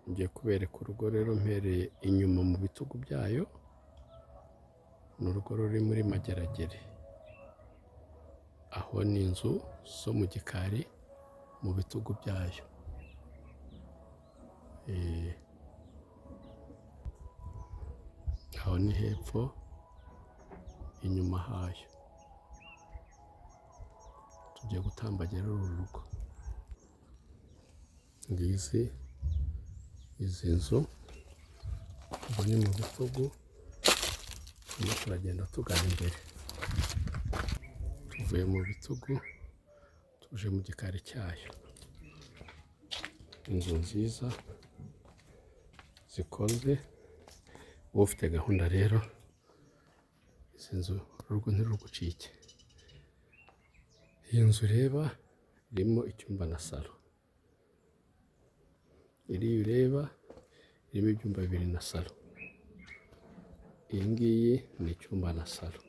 ngiye kubereka urugo rero mpereye inyuma mu bitugu byayo. Ni urugo ruri muri Mageragere, aho ni inzu zo mu gikari mu bitugu byayo. Aho ni hepfo inyuma hayo. Tugiye gutambagira uru rugo. Izi nzu ubu ni mu bitugu, turimo turagenda tugana imbere. Tuvuye mu bitugu tuje mu gikari cyayo. Inzu nziza zikoze. Ufite gahunda rero, izi nzu urugo ntirugucike. Iyi nzu ureba irimo icyumba na salo. Iriya ureba irimo ibyumba 2 na salo. Iyi ngiyi ni icyumba na salo.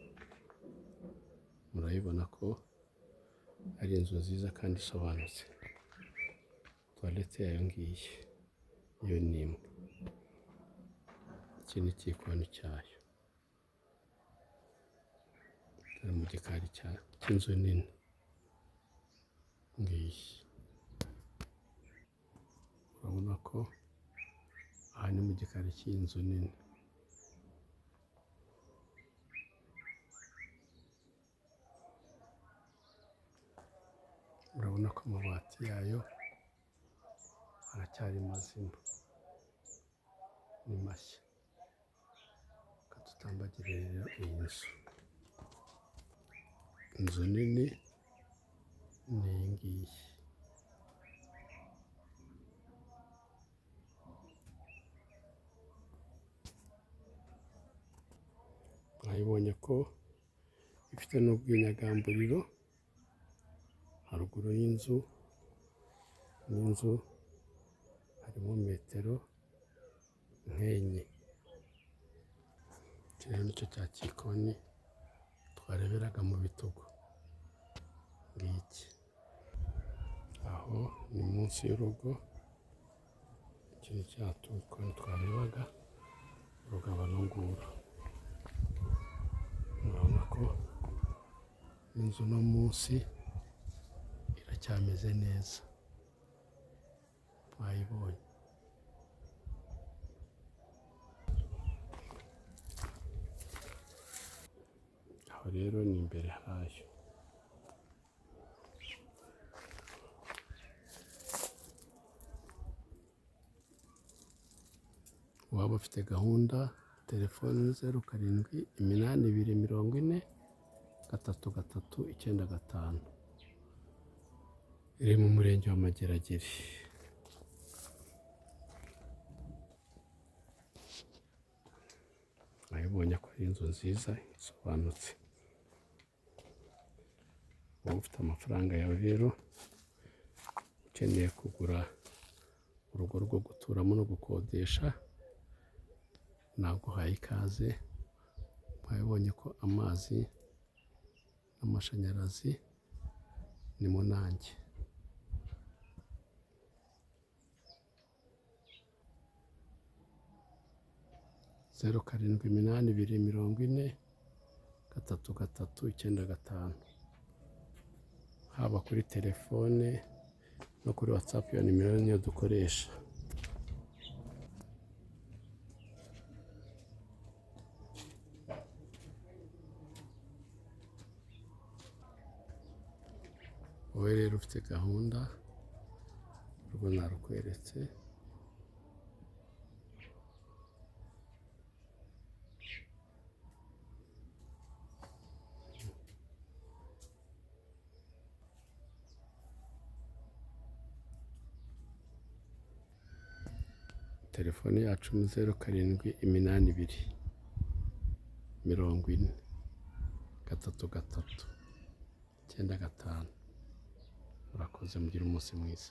Murabibona ko ari inzu nziza kandi isobanutse. Toilette yayo ngiyi yo ni imwe. Iki ni igikoni cyayo. Turi mu gikari cy'inzu nini ngiyi. Urabona ko aha ni mu gikari cy'inzu nini. Urabona ko amabati yayo aracyari mazima, ni mashya. Tutambagire rero iyi nzu. Inzu nini ni iyi ngiyi. Mwabibonye ko ifite n'ubwinyagamburiro haruguru y'inzu. N'inzu harimo metero nk'enye. Iki rero nicyo cya gikoni twareberaga mu bitugu ngiki. Aho ni munsi y'urugo. Iki ni cya gikoni twarebaga, urugabano nguru. Murabona ko inzu no munsi iracyameze neza. Mwayibonye. Aho rero ni imbere hayo. Waba ufite gahunda, telefoni 0782403395. Iri mu murenge wa Mageragere. Mwabibonye ko ari inzu nziza isobanutse. Waba ufite amafaranga yawe rero ukeneye kugura urugo rwo guturamo no gukodesha, naguhaye ikaze. Mwabibonye ko amazi n'amashanyarazi ni mu nanjye. Zeru 0782403395. Haba kuri telefone no kuri Watsaap, iyo nimero niyo dukoresha. Wowe rero ufite gahunda, urwo narukweretse. Telefone yacu ni 0782403395. Murakoze, mugire umunsi mwiza.